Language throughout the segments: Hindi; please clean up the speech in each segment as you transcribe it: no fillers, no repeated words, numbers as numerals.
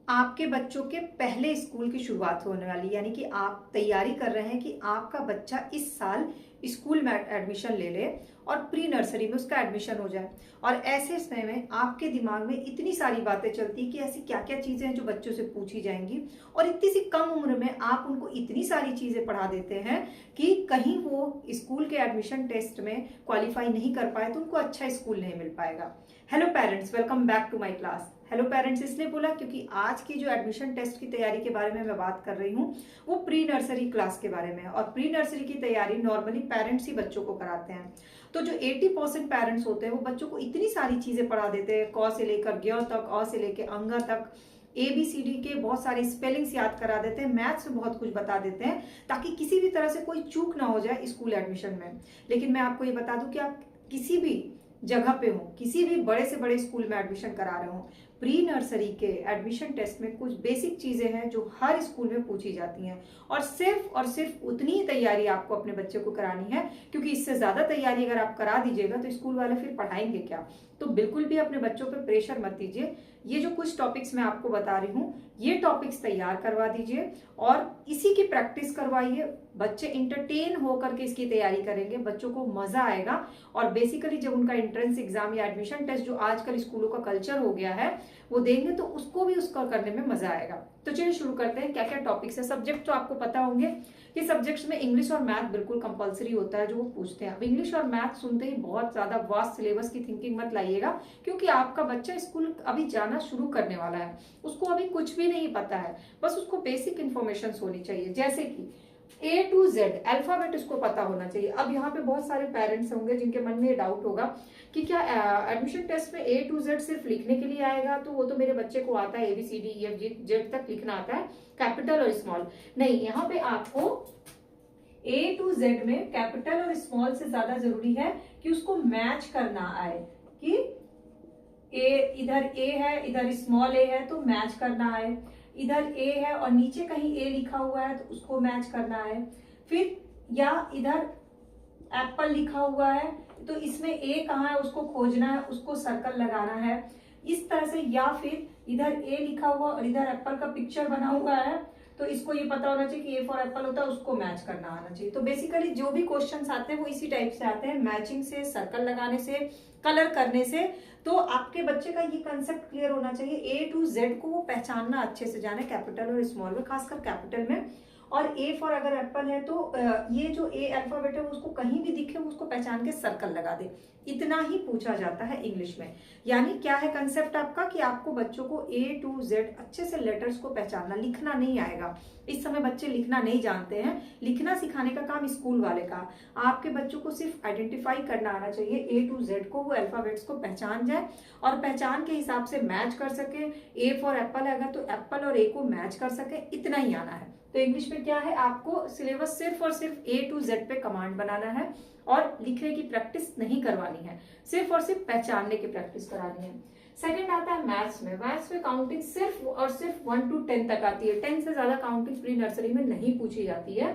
आपके बच्चों के पहले स्कूल की शुरुआत होने वाली, यानी कि आप तैयारी कर रहे हैं कि आपका बच्चा इस साल स्कूल में एडमिशन ले ले और प्री नर्सरी में उसका एडमिशन हो जाए। और ऐसे समय में आपके दिमाग में इतनी सारी बातें चलती हैं कि ऐसी क्या क्या चीजें हैं जो बच्चों से पूछी जाएंगी, और इतनी सी कम उम्र में आप उनको इतनी सारी चीजें पढ़ा देते हैं कि कहीं वो स्कूल के एडमिशन टेस्ट में क्वालिफाई नहीं कर पाए तो उनको अच्छा स्कूल नहीं मिल पाएगा। Hello parents, welcome back to my class. Hello parents इसलिए बोला क्योंकि आज की जो एडमिशन टेस्ट की तैयारी के बारे में मैं बात कर रही हूँ वो प्री नर्सरी क्लास के बारे में है। और प्री नर्सरी की तैयारी नॉर्मली पेरेंट्स ही बच्चों को कराते हैं। तो जो 80% पेरेंट्स होते हैं वो बच्चों को इतनी सारी चीजें पढ़ा देते हैं, क से लेकर ज्ञ तक, अ से लेकर अंग तक, ABCD के बहुत सारे स्पेलिंग्स याद करा देते हैं, मैथ्स में बहुत कुछ बता देते हैं ताकि किसी भी तरह से कोई चूक ना हो जाए स्कूल एडमिशन में। लेकिन मैं आपको ये बता दूं कि आप किसी भी जगह पे हो, किसी भी बड़े से बड़े स्कूल में एडमिशन करा रहे हो, प्री नर्सरी के एडमिशन टेस्ट में कुछ बेसिक चीजें हैं जो हर स्कूल में पूछी जाती हैं। और सिर्फ उतनी ही तैयारी आपको अपने बच्चे को करानी है, क्योंकि इससे ज्यादा तैयारी अगर आप करा दीजिएगा तो स्कूल वाले फिर पढ़ाएंगे क्या। तो बिल्कुल भी अपने बच्चों पे प्रेशर मत दीजिए। ये जो कुछ टॉपिक्स मैं आपको बता रही हूँ ये टॉपिक्स तैयार करवा दीजिए और इसी की प्रैक्टिस करवाइए। बच्चे इंटरटेन होकर के इसकी तैयारी करेंगे, बच्चों को मजा आएगा। और बेसिकली जब उनका एंट्रेंस एग्जाम या एडमिशन टेस्ट जो आजकल स्कूलों का कल्चर हो गया है वो देंगे तो उसको भी उसका करने में मजा आएगा। तो चलिए शुरू करते हैं। क्या क्या टॉपिक्स है। सब्जेक्ट तो आपको पता होंगे कि सब्जेक्ट्स में इंग्लिश और मैथ बिल्कुल कंपलसरी होता है जो वो पूछते हैं। अब इंग्लिश और मैथ सुनते ही बहुत ज्यादा वास्ट सिलेबस की थिंकिंग मत लाइएगा, क्योंकि आपका बच्चा स्कूल अभी जाना शुरू करने वाला है, उसको अभी कुछ भी नहीं पता है, बस उसको बेसिक इन्फॉर्मेशन होनी चाहिए। जैसे कि A to Z अल्फाबेट उसको पता होना चाहिए। अब यहाँ पे बहुत सारे पेरेंट्स होंगे जिनके मन में ये डाउट होगा कि क्या एडमिशन टेस्ट में A to Z सिर्फ लिखने के लिए आएगा, तो वो तो मेरे बच्चे को आता है ABCD EFG Z तक लिखना आता है, कैपिटल और स्मॉल। नहीं, यहाँ पे आपको A to Z में कैपिटल और स्मॉल से ज्यादा जरूरी है कि उसको मैच करना आए, कि इधर A है इधर स्मॉल a है तो मैच करना आए, इधर A है और नीचे कहीं A लिखा हुआ है तो उसको मैच करना है। फिर या इधर एप्पल लिखा हुआ है तो इसमें A कहाँ है उसको खोजना है, उसको सर्कल लगाना है इस तरह से। या फिर इधर A लिखा हुआ और इधर एप्पल का पिक्चर बना हुआ है तो इसको ये पता होना चाहिए कि A फॉर एप्पल होता है, उसको मैच करना आना चाहिए। तो बेसिकली जो भी क्वेश्चंस आते हैं वो इसी टाइप से आते हैं, मैचिंग से, सर्कल लगाने से, कलर करने से। तो आपके बच्चे का ये कंसेप्ट क्लियर होना चाहिए, A to Z को वो पहचानना अच्छे से जाने, कैपिटल और स्मॉल में, खासकर कैपिटल में। और A फॉर अगर एप्पल है तो ये जो A अल्फाबेट है उसको कहीं भी दिखे वो उसको पहचान के सर्कल लगा दे। इतना ही पूछा जाता है इंग्लिश में। यानी क्या है कंसेप्ट आपका कि आपको बच्चों को A to Z अच्छे से लेटर्स को पहचानना, लिखना नहीं आएगा। इस समय बच्चे लिखना नहीं जानते हैं, लिखना सिखाने का काम स्कूल वाले का। आपके बच्चों को सिर्फ आइडेंटिफाई करना आना चाहिए, A to Z को, वो अल्फाबेट्स को पहचान जाए और पहचान के हिसाब से मैच कर सके। A फॉर एप्पल है तो एप्पल और A को मैच कर सके, इतना ही आना है। तो इंग्लिश में क्या है, आपको सिलेबस सिर्फ और सिर्फ A to Z पे कमांड बनाना है और लिखने की प्रैक्टिस नहीं करवानी है, सिर्फ और सिर्फ पहचानने की प्रैक्टिस करानी है। सेकंड आता है मैथ्स में। मैथ्स में काउंटिंग सिर्फ और सिर्फ 1 to 10 तक आती है, 10 से ज्यादा काउंटिंग प्री नर्सरी में नहीं पूछी जाती है।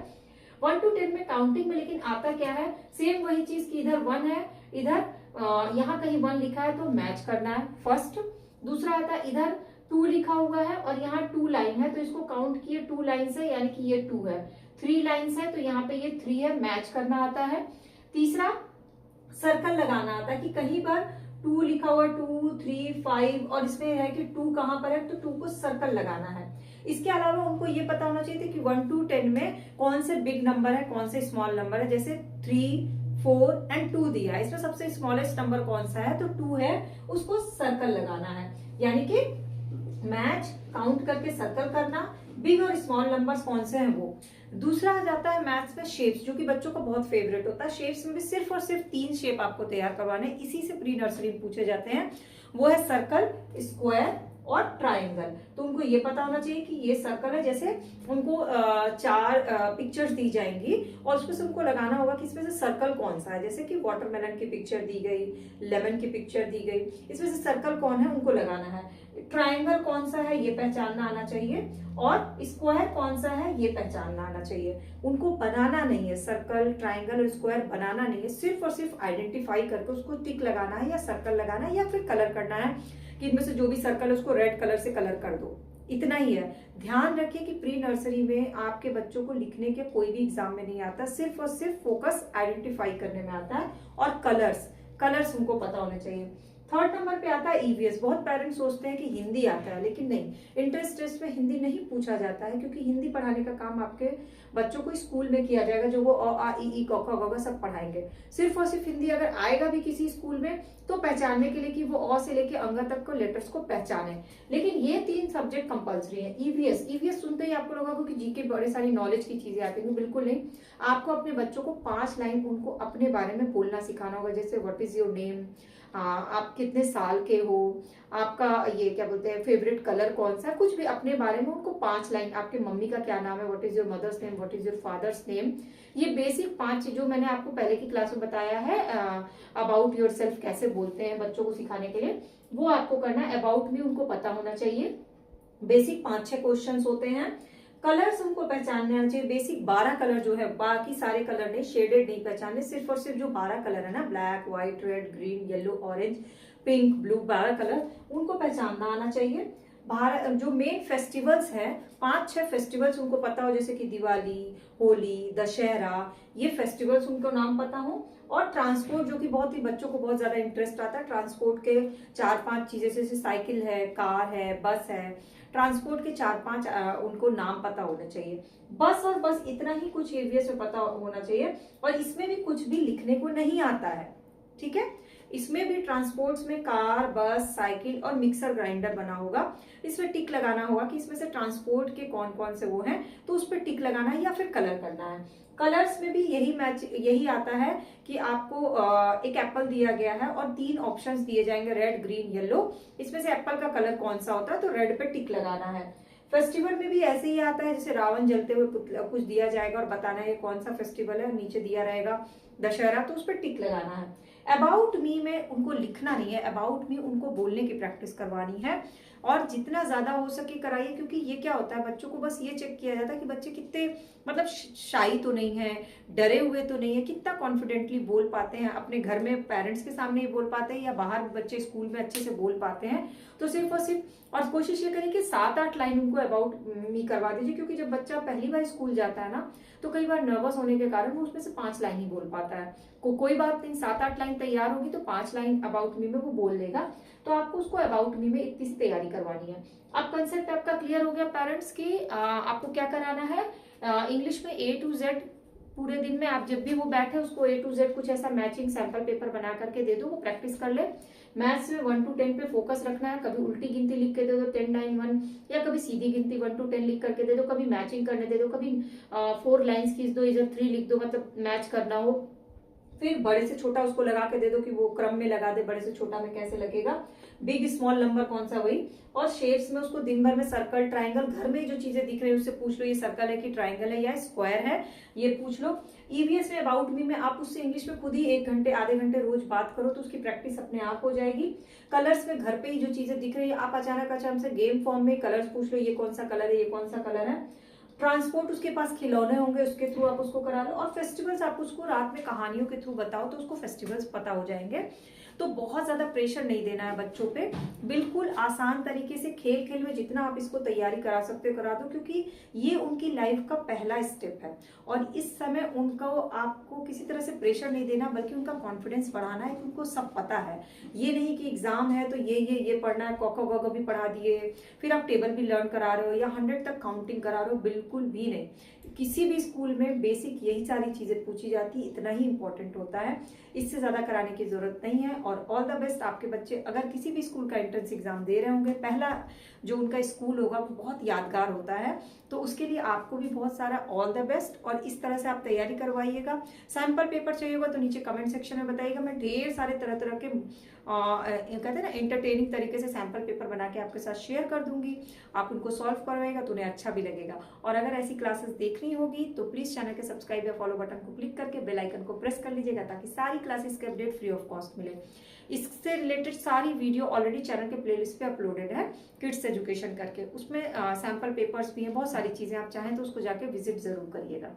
1 to 10 में काउंटिंग में लेकिन आता क्या है, सेम वही चीज की इधर 1 है, इधर यहाँ कहीं 1 लिखा है तो मैच करना है फर्स्ट। दूसरा आता है इधर 2 लिखा हुआ है और यहाँ 2 लाइन है तो इसको काउंट किए 2 लाइन है, यानी कि ये 2 है। 3 लाइन्स है तो यहाँ पे ये 3 है, मैच करना आता है। तीसरा सर्कल लगाना आता है कि कहीं पर 2 लिखा हुआ 2, 3, 5 और इसमें है कि 2 कहाँ पर है तो 2 को सर्कल लगाना है। इसके अलावा उनको ये पता होना चाहिए कि 1 to 10 में कौन से बिग नंबर है, कौन से स्मॉल नंबर है। जैसे 3, 4 एंड 2 दिया है, इसमें सबसे स्मॉलेस्ट नंबर कौन सा है तो 2 है, उसको सर्कल लगाना है। यानी कि मैच, काउंट करके सर्कल करना, बिग और स्मॉल नंबर्स कौन से हैं वो। दूसरा आ जाता है मैथ्स में शेप्स, जो कि बच्चों का बहुत फेवरेट होता है। शेप्स में भी सिर्फ और सिर्फ 3 शेप आपको तैयार करवाने, इसी से प्री नर्सरी में पूछे जाते हैं। वो है सर्कल, स्क्वायर और ट्राइंगल। तो उनको ये पता होना चाहिए कि ये सर्कल है। जैसे उनको 4 पिक्चर्स दी जाएंगी और उसमें से उनको लगाना होगा कि इसमें से सर्कल कौन सा है। जैसे कि वाटरमेलन की पिक्चर दी गई, लेमन की पिक्चर दी गई, इसमें से सर्कल कौन है उनको लगाना है। ट्राइंगल कौन सा है ये पहचानना आना चाहिए और स्क्वायर कौन सा है ये पहचानना आना चाहिए। उनको बनाना नहीं है, सर्कल, ट्राइंगल और स्क्वायर बनाना नहीं है, सिर्फ और सिर्फ आइडेंटिफाई करके उसको टिक लगाना है या सर्कल लगाना है या फिर कलर करना है कि इनमें से जो भी सर्कल है उसको रेड कलर से कलर कर दो। इतना ही है। ध्यान रखिए कि प्री नर्सरी में आपके बच्चों को लिखने के कोई भी एग्जाम में नहीं आता, सिर्फ और सिर्फ फोकस आइडेंटिफाई करने में आता है, और कलर्स उनको पता होने चाहिए। थर्ड नंबर पे आता है ईवीएस। बहुत पेरेंट्स सोचते हैं कि हिंदी आता है, लेकिन नहीं, इंट्रेंस टेस्ट में हिंदी नहीं पूछा जाता है, क्योंकि हिंदी पढ़ाने का काम आपके बच्चों को स्कूल में किया जाएगा, जो वो अ आ इ ई क ख ग घ सब पढ़ाएंगे। सिर्फ और सिर्फ हिंदी अगर आएगा भी किसी स्कूल में तो पहचानने के लिए कि वो अ से लेके अंग तक को लेटर्स को पहचाने। लेकिन ये 3 सब्जेक्ट कंपलसरी है। ईवीएस सुनते ही आपको लगा कि जीके बड़े सारी नॉलेज की चीजें आती हैं, बिल्कुल नहीं। आपको अपने बच्चों को 5 लाइन उनको अपने बारे में बोलना सिखाना होगा, जैसे व्हाट इज योर नेम, आप कितने साल के हो, आपका ये क्या बोलते हैं फेवरेट कलर कौन सा, कुछ भी अपने बारे में उनको 5 लाइन, आपके मम्मी का क्या नाम है, what is your mother's name, what is your father's name. ये बेसिक 5 चीजों मैंने आपको पहले की क्लास में बताया है, अबाउट योर सेल्फ कैसे बोलते हैं बच्चों को सिखाने के लिए, वो आपको करना है। अबाउट मी उनको पता होना चाहिए। बेसिक 5-6 क्वेश्चंस होते हैं। कलर्स उनको पहचानने आना चाहिए। बेसिक 12 कलर जो है, बाकी सारे कलर नहीं, शेडेड नहीं पहचानने, सिर्फ और सिर्फ जो 12 कलर है ना, black, white, red, green, yellow, orange, pink, blue, 12 colour उनको पहचानना आना चाहिए। भारत जो मेन फेस्टिवल्स हैं, 5-6 फेस्टिवल्स उनको पता हो, जैसे कि दिवाली, होली, दशहरा, ये फेस्टिवल्स उनको नाम पता हो। और ट्रांसपोर्ट, जो कि बहुत ही बच्चों को बहुत ज्यादा इंटरेस्ट आता है, ट्रांसपोर्ट के 4-5 चीजें, जैसे साइकिल है, कार है, बस है, ट्रांसपोर्ट के 4-5 उनको नाम पता होने चाहिए। बस और बस इतना ही कुछ ईवीएस में पता होना चाहिए। और इसमें भी कुछ भी लिखने को नहीं आता है, ठीक है। इसमें भी ट्रांसपोर्ट्स में कार, बस, साइकिल और मिक्सर ग्राइंडर बना होगा। इसमें टिक लगाना होगा कि इसमें से ट्रांसपोर्ट के कौन कौन से वो हैं, तो उस पर टिक लगाना है या फिर कलर करना है। कलर्स में भी यही आता है कि आपको एक एप्पल दिया गया है और 3 ऑप्शंस दिए जाएंगे, रेड, ग्रीन, येलो। इसमें से एप्पल का कलर कौन सा होता है, तो रेड पे टिक लगाना है। फेस्टिवल में भी ऐसे ही आता है, जैसे रावण जलते हुए कुछ दिया जाएगा और बताना है कौन सा फेस्टिवल है, नीचे दिया रहेगा दशहरा, तो उस पर टिक लगाना है। अबाउट मी में उनको लिखना नहीं है, अबाउट मी उनको बोलने की प्रैक्टिस करवानी है, और जितना ज्यादा हो सके कराइए। क्योंकि ये क्या होता है, बच्चों को बस ये चेक किया जाता है कि बच्चे कितने मतलब शाई तो नहीं है, डरे हुए तो नहीं है, कितना कॉन्फिडेंटली बोल पाते हैं, अपने घर में पेरेंट्स के सामने ही बोल पाते हैं, या बाहर बच्चे स्कूल में अच्छे से बोल पाते हैं। तो सिर्फ और सिर्फ, और कोशिश ये करें कि 7-8 लाइन उनको अबाउट मी करवा दीजिए। क्योंकि जब बच्चा पहली बार स्कूल जाता है ना, तो कई बार नर्वस होने के कारण वो उसमें से 5 लाइन ही बोल पाता है। कोई बात नहीं, 7-8 लाइन तैयार होगी तो 5 लाइन अबाउट मी में वो बोल देगा। तो आपको उसको अबाउट मी में इतनी सी तैयारी करवानी है। अब कंसेप्ट आपका क्लियर हो गया पेरेंट्स की, आपको क्या कराना है। इंग्लिश में A to Z पूरे दिन में आप जब भी वो बैठे उसको A to Z कुछ ऐसा मैचिंग सैंपल पेपर बना करके दे दो, वो प्रैक्टिस कर ले। मैथ्स में 1 to 10 पे फोकस रखना है। कभी उल्टी गिनती लिख के दे दो 10, 9, 1, या कभी सीधी गिनती 1 to 10 लिख करके दे दो, कभी मैचिंग करने दे दो, कभी 4 लाइन्स खींच दो, इधर 3 लिख दो, मतलब मैच करना हो। फिर बड़े से छोटा उसको लगा के दे दो कि वो क्रम में लगा दे, बड़े से छोटा में कैसे लगेगा, बिग स्मॉल नंबर कौन सा, वही। और शेप्स में उसको दिन भर में सर्कल, ट्राइंगल, घर में जो चीजें दिख रही है उससे पूछ लो, ये सर्कल है कि ट्राइंगल है या स्क्वायर है, ये पूछ लो। ईवीएस में अबाउट मी में आप उससे इंग्लिश में खुद ही 1 घंटे, आधे घंटे रोज बात करो, तो उसकी प्रैक्टिस अपने आप हो जाएगी। कलर्स में घर पे ही जो चीजें दिख रही है, आप अचानक से गेम फॉर्म में कलर्स पूछ लो, ये कौन सा कलर है, ये कौन सा कलर है। ट्रांसपोर्ट उसके पास खिलौने होंगे, उसके थ्रू आप उसको करा लो। और फेस्टिवल्स आप उसको रात में कहानियों के थ्रू बताओ तो उसको फेस्टिवल्स पता हो जाएंगे। तो बहुत ज्यादा प्रेशर नहीं देना है बच्चों पे, बिल्कुल आसान तरीके से खेल खेल में जितना आप इसको तैयारी करा सकते हो करा दो। क्योंकि ये उनकी लाइफ का पहला स्टेप है, और इस समय उनको आपको किसी तरह से प्रेशर नहीं देना, बल्कि उनका कॉन्फिडेंस बढ़ाना है कि उनको सब पता है। ये नहीं कि एग्जाम है तो ये पढ़ना है, क ख ग भी पढ़ा दिए, फिर आप टेबल भी लर्न करा रहे हो या 100 तक काउंटिंग करा रहे हो, बिल्कुल भी नहीं। किसी भी स्कूल में बेसिक यही सारी चीजें पूछी जाती, इतना ही इंपॉर्टेंट होता है, इससे ज्यादा कराने की जरूरत नहीं है। और ऑल द बेस्ट आपके बच्चे अगर किसी भी स्कूल का एंट्रेंस एग्जाम दे रहे होंगे, पहला जो उनका स्कूल होगा वो बहुत यादगार होता है, तो उसके लिए आपको भी बहुत सारा ऑल द बेस्ट। और इस तरह से आप तैयारी करवाइएगा। सैंपल पेपर चाहिए होगा तो नीचे कमेंट सेक्शन में बताइएगा, मैं ढेर सारे तरह के कहते हैं ना एंटरटेनिंग तरीके से सैंपल पेपर बना के आपके साथ शेयर कर दूंगी। आप उनको सॉल्व करवाएगा तो उन्हें अच्छा भी लगेगा। और अगर ऐसी क्लासेस देखनी होगी तो प्लीज चैनल के सब्सक्राइब या फॉलो बटन को क्लिक करके बेल आइकन को प्रेस कर लीजिएगा, ताकि सारी क्लासेस के अपडेट फ्री ऑफ कॉस्ट मिले। इससे रिलेटेड सारी वीडियो ऑलरेडी चैनल के प्लेलिस्ट पे अपलोडेड है, किड्स एजुकेशन करके, उसमें सैंपल पेपर्स भी हैं, बहुत सारी चीजें, आप चाहें तो उसको जाके विजिट जरूर करिएगा।